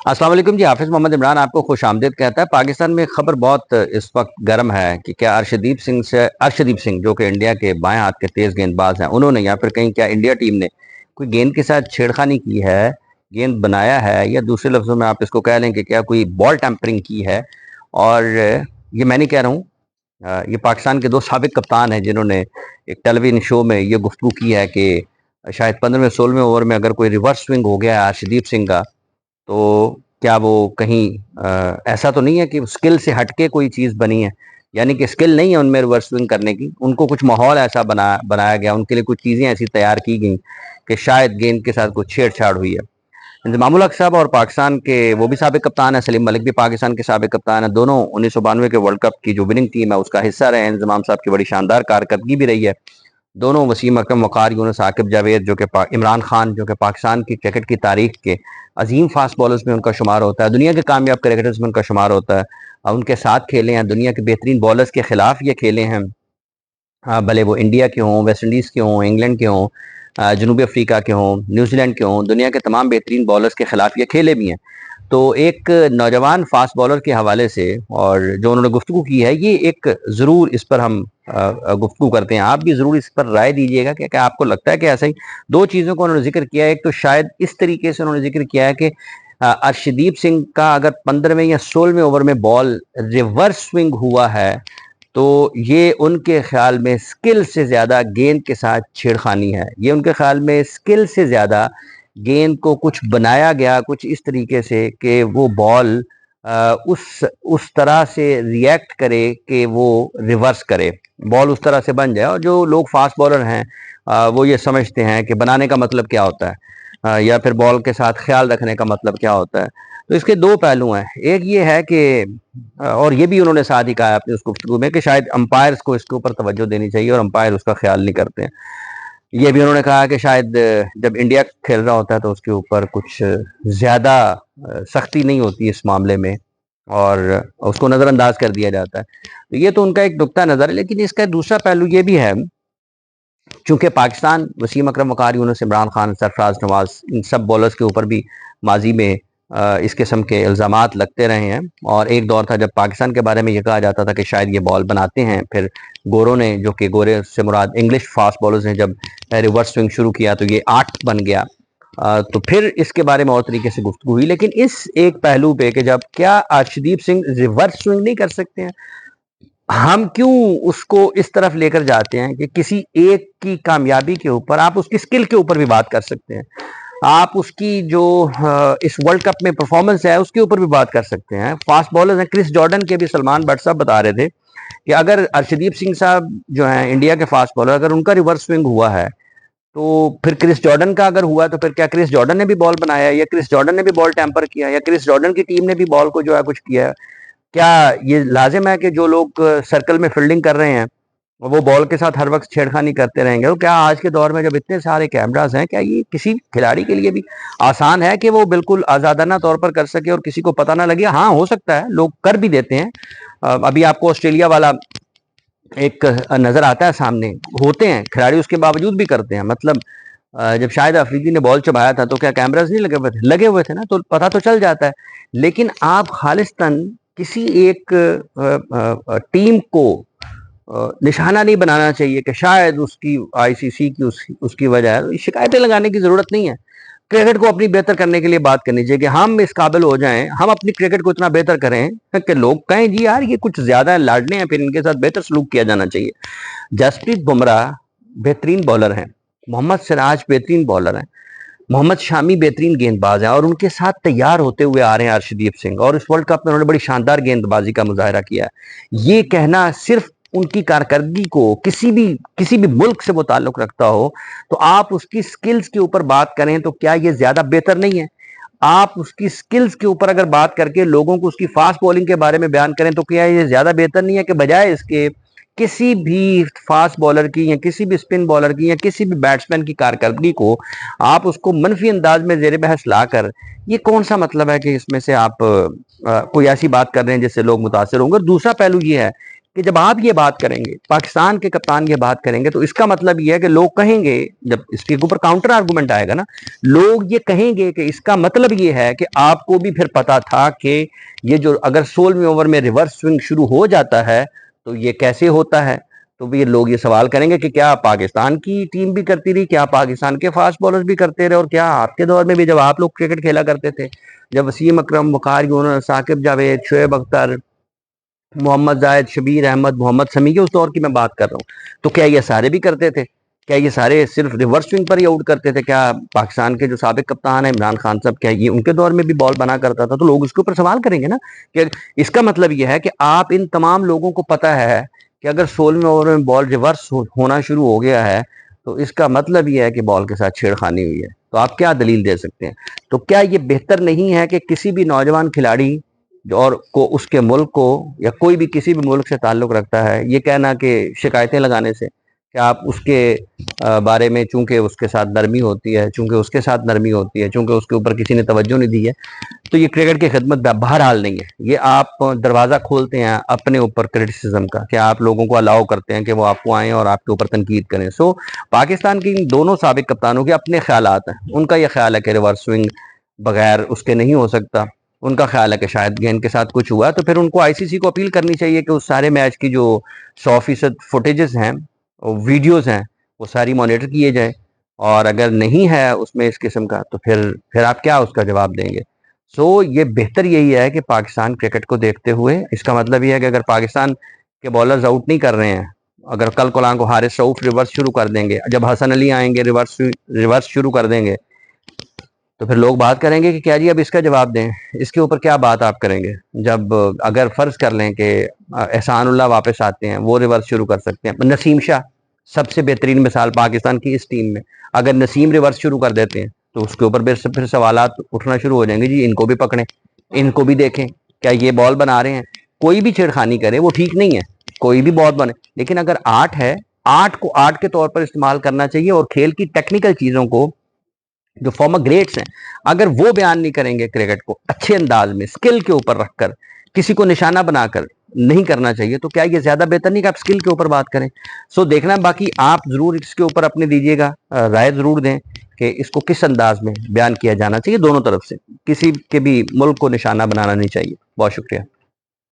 अस्सलाम वालेकुम जी। हाफिज़ मोहम्मद इमरान आपको खुश आमदीद कहता है। पाकिस्तान में खबर बहुत इस वक्त गर्म है कि क्या अर्शदीप सिंह जो कि इंडिया के बाएं हाथ के तेज गेंदबाज हैं, उन्होंने या फिर कहीं क्या इंडिया टीम ने कोई गेंद के साथ छेड़खानी की है, गेंद बनाया है, या दूसरे लफ्जों में आप इसको कह लें कि क्या कोई बॉल टैंपरिंग की है। और ये मैं नहीं कह रहा हूँ, ये पाकिस्तान के दो साबिक कप्तान हैं जिन्होंने एक टेलीविजन शो में ये गुफ्तगू की है कि शायद 15वें 16वें ओवर में अगर कोई रिवर्स स्विंग हो गया है अर्शदीप सिंह का, तो क्या वो कहीं ऐसा तो नहीं है कि स्किल से हटके कोई चीज़ बनी है, यानी कि स्किल नहीं है उनमें रिवर्स स्विंग करने की, उनको कुछ माहौल ऐसा बनाया गया, उनके लिए कुछ चीज़ें ऐसी तैयार की गई कि शायद गेंद के साथ कुछ छेड़छाड़ हुई है। इंजमामुल हक साहब और पाकिस्तान के वो भी साबिक कप्तान है, सलीम मलिक भी पाकिस्तान के साबिक कप्तान है, दोनों 1992 के वर्ल्ड कप की जो विनिंग टीम है उसका हिस्सा रहे हैं। इंजमाम साहब की बड़ी शानदार कारकर्दगी भी रही है। दोनों वसीम अकरम वक़ार, यूनुस आकिब जावेद, जो कि इमरान खान, जो कि पाकिस्तान की क्रिकेट की तारीख के अजीम फास्ट बॉलर्स में उनका शुमार होता है, दुनिया के कामयाब क्रिकेटर्स में उनका शुमार होता है। उनके साथ खेले हैं, दुनिया के बेहतरीन बॉलर्स के खिलाफ ये खेले हैं। भले वो इंडिया के हों, वेस्ट इंडीज़ के हों, इंग्लैंड के हों, जनूबी अफ्रीका के हों, न्यूजीलैंड के हों, दुनिया के तमाम बेहतरीन बॉलर्स के खिलाफ ये खेले भी हैं। तो एक नौजवान फास्ट बॉलर के हवाले से और जो उन्होंने गुफ्तगू की है, ये एक ज़रूर इस पर हम गुफ्तगू करते हैं। आप भी ज़रूर इस पर राय दीजिएगा कि क्या आपको लगता है कि ऐसा ही। दो चीज़ों को उन्होंने जिक्र किया है। एक तो शायद इस तरीके से उन्होंने जिक्र किया है कि अर्शदीप सिंह का अगर 15वें या 16वें ओवर में बॉल रिवर्स स्विंग हुआ है, तो ये उनके ख्याल में स्किल से ज़्यादा गेंद के साथ छेड़खानी है। ये उनके ख्याल में स्किल से ज़्यादा गेंद को कुछ बनाया गया कुछ इस तरीके से कि वो बॉल उस तरह से रिएक्ट करे कि वो रिवर्स करे, बॉल उस तरह से बन जाए। और जो लोग फास्ट बॉलर हैं वो ये समझते हैं कि बनाने का मतलब क्या होता है, या फिर बॉल के साथ ख्याल रखने का मतलब क्या होता है। तो इसके दो पहलू हैं। एक ये है कि और ये भी उन्होंने साथ ही कहा अपनी उस गुफ्तगू में कि शायद अंपायर्स को इसके ऊपर तवज्जो देनी चाहिए और अंपायर उसका ख्याल नहीं करते हैं। ये भी उन्होंने कहा कि शायद जब इंडिया खेल रहा होता है तो उसके ऊपर कुछ ज़्यादा सख्ती नहीं होती इस मामले में और उसको नज़रअंदाज कर दिया जाता है। तो ये तो उनका एक नुक्ता नज़र है। लेकिन इसका दूसरा पहलू ये भी है, चूंकि पाकिस्तान वसीम अकरम वक़ार, यूनुस, इमरान खान, सरफराज नवाज, इन सब बॉलर्स के ऊपर भी माजी में इस किस्म के इल्ज़ामात लगते रहे हैं। और एक दौर था जब पाकिस्तान के बारे में ये कहा जाता था कि शायद ये बॉल बनाते हैं। फिर गोरों ने, जो कि गोरे से मुराद इंग्लिश फास्ट बॉलर्स ने, जब रिवर्स स्विंग शुरू किया तो ये आर्ट बन गया। तो फिर इसके बारे में और तरीके से गुफ्तगू हुई। लेकिन इस एक पहलू पे कि जब क्या अर्शदीप सिंह रिवर्स स्विंग नहीं कर सकते हैं, हम क्यों उसको इस तरफ लेकर जाते हैं कि किसी एक की कामयाबी के ऊपर आप उसकी स्किल के ऊपर भी बात कर सकते हैं, आप उसकी जो इस वर्ल्ड कप में परफॉर्मेंस है उसके ऊपर भी बात कर सकते हैं। फास्ट बॉलर्स हैं, क्रिस जॉर्डन के भी सलमान भट्ट साहब बता रहे थे कि अगर अर्शदीप सिंह साहब जो हैं इंडिया के फास्ट बॉलर, अगर उनका रिवर्स स्विंग हुआ है तो फिर क्रिस जॉर्डन का अगर हुआ तो फिर क्या क्रिस जॉर्डन ने भी बॉल बनाया, या क्रिस जॉर्डन ने भी बॉल टैंपर किया, या क्रिस जॉर्डन की टीम ने भी बॉल को जो है कुछ किया है? क्या ये लाजिम है कि जो लोग सर्कल में फील्डिंग कर रहे हैं वो बॉल के साथ हर वक्त छेड़खानी करते रहेंगे? तो क्या आज के दौर में जब इतने सारे कैमरास हैं, क्या ये किसी खिलाड़ी के लिए भी आसान है कि वो बिल्कुल आज़ादाना तौर पर कर सके और किसी को पता ना लगे? हाँ, हो सकता है, लोग कर भी देते हैं। अभी आपको ऑस्ट्रेलिया वाला एक नज़र आता है सामने, होते हैं खिलाड़ी उसके बावजूद भी करते हैं। मतलब जब शाहिद अफरीदी ने बॉल चबाया था तो क्या कैमरास नहीं लगे हुए थे? लगे हुए थे ना, तो पता तो चल जाता है। लेकिन आप खालिस्तान किसी एक टीम को निशाना नहीं बनाना चाहिए कि शायद उसकी आईसीसी की उसकी वजह है। शिकायतें लगाने की ज़रूरत नहीं है। क्रिकेट को अपनी बेहतर करने के लिए बात करनी चाहिए कि हम इस काबिल हो जाएं, हम अपनी क्रिकेट को इतना बेहतर करें कि लोग कहें जी यार ये कुछ ज़्यादा लाडले हैं, फिर इनके साथ बेहतर सलूक किया जाना चाहिए। जसप्रीत बुमराह बेहतरीन बॉलर हैं, मोहम्मद सिराज बेहतरीन बॉलर हैं, मोहम्मद शामी बेहतरीन गेंदबाज हैं, और उनके साथ तैयार होते हुए आ रहे हैं अर्शदीप सिंह, और इस वर्ल्ड कप में उन्होंने बड़ी शानदार गेंदबाजी का मुजाहरा किया है। ये कहना सिर्फ उनकी कारकर्दगी को किसी भी मुल्क से वो ताल्लुक रखता हो तो आप उसकी स्किल्स के ऊपर बात करें तो क्या ये ज्यादा बेहतर नहीं है? आप उसकी स्किल्स के ऊपर अगर बात करके लोगों को उसकी फास्ट बॉलिंग के बारे में बयान करें तो क्या ये ज्यादा बेहतर नहीं है कि बजाय इसके किसी भी फास्ट बॉलर की या किसी भी स्पिन बॉलर की या किसी भी बैट्समैन की कारकर्दगी को आप उसको मनफी अंदाज में जेर बहस लाकर, ये कौन सा मतलब है कि इसमें से आप कोई ऐसी बात कर रहे हैं जिससे लोग मुतासर होंगे? और दूसरा पहलू ये है कि जब आप ये बात करेंगे, पाकिस्तान के कप्तान ये बात करेंगे, तो इसका मतलब ये है कि लोग कहेंगे, जब इसके ऊपर काउंटर आर्गुमेंट आएगा ना, लोग ये कहेंगे कि इसका मतलब ये है कि आपको भी फिर पता था कि ये जो अगर 16वें ओवर में रिवर्स स्विंग शुरू हो जाता है तो ये कैसे होता है। तो भी लोग ये सवाल करेंगे कि क्या पाकिस्तान की टीम भी करती रही, क्या पाकिस्तान के फास्ट बॉलर्स भी करते रहे, और क्या आपके दौर में भी जब आप लोग क्रिकेट खेला करते थे, जब वसीम अकरम, वकार यूनुस, साकिब जावेद, शोएब अख्तर, मोहम्मद जायद, शबीर अहमद, मोहम्मद शमी के उस दौर की मैं बात कर रहा हूँ, तो क्या ये सारे भी करते थे? क्या ये सारे सिर्फ रिवर्स स्विंग पर ही आउट करते थे? क्या पाकिस्तान के जो साबिक कप्तान है इमरान खान साहब, क्या ये उनके दौर में भी बॉल बना करता था? तो लोग उसके ऊपर सवाल करेंगे ना कि इसका मतलब ये है कि आप इन तमाम लोगों को पता है कि अगर 16वें ओवर में बॉल रिवर्स होना शुरू हो गया है तो इसका मतलब ये है कि बॉल के साथ छेड़खानी हुई है। तो आप क्या दलील दे सकते हैं? तो क्या ये बेहतर नहीं है कि किसी भी नौजवान खिलाड़ी और को उसके मुल्क को या कोई भी किसी भी मुल्क से ताल्लुक रखता है, ये कहना कि शिकायतें लगाने से कि आप उसके बारे में, चूंकि उसके साथ नरमी होती है, चूंकि उसके साथ नरमी होती है, चूंकि उसके ऊपर किसी ने तवज्जो नहीं दी है, तो ये क्रिकेट की खिदमत बहरहाल नहीं है। ये आप दरवाज़ा खोलते हैं अपने ऊपर क्रिटिसिज्म का, कि आप लोगों को अलाउ करते हैं कि वो आपको आएँ और आपके ऊपर तनकीद करें। सो पाकिस्तान की इन दोनों साबिक कप्तानों के अपने ख्यालात हैं। उनका ये ख्याल है कि रिवर्स स्विंग बगैर उसके नहीं हो सकता। उनका ख्याल है कि शायद गेंद के साथ कुछ हुआ, तो फिर उनको आईसीसी को अपील करनी चाहिए कि उस सारे मैच की जो 100% फुटेजेस हैं, वीडियोस हैं, वो सारी मॉनिटर किए जाए, और अगर नहीं है उसमें इस किस्म का, तो फिर आप क्या उसका जवाब देंगे? सो ये बेहतर यही है कि पाकिस्तान क्रिकेट को देखते हुए, इसका मतलब ये है कि अगर पाकिस्तान के बॉलर्स आउट नहीं कर रहे हैं, अगर कल को हारिस रऊफ रिवर्स शुरू कर देंगे, जब हसन अली आएंगे रिवर्स शुरू कर देंगे, तो फिर लोग बात करेंगे कि क्या जी अब इसका जवाब दें, इसके ऊपर क्या बात आप करेंगे? जब अगर फर्ज कर लें कि एहसानुल्लाह वापस आते हैं, वो रिवर्स शुरू कर सकते हैं, नसीम शाह सबसे बेहतरीन मिसाल पाकिस्तान की इस टीम में, अगर नसीम रिवर्स शुरू कर देते हैं तो उसके ऊपर फिर सवालात उठना शुरू हो जाएंगे, जी इनको भी पकड़ें, इनको भी देखें, क्या ये बॉल बना रहे हैं? कोई भी छेड़खानी करे वो ठीक नहीं है, कोई भी बॉल बने, लेकिन अगर आठ है, आठ को आठ के तौर पर इस्तेमाल करना चाहिए, और खेल की टेक्निकल चीजों को, जो फॉर्मर ग्रेट्स हैं, अगर वो बयान नहीं करेंगे क्रिकेट को अच्छे अंदाज में स्किल के ऊपर रखकर, किसी को निशाना बनाकर नहीं करना चाहिए, तो क्या ये ज्यादा बेहतर नहीं कि आप स्किल के ऊपर बात करें? सो देखना, बाकी आप जरूर इसके ऊपर अपने दीजिएगा, राय जरूर दें कि इसको किस अंदाज में बयान किया जाना चाहिए। दोनों तरफ से किसी के भी मुल्क को निशाना बनाना नहीं चाहिए। बहुत शुक्रिया।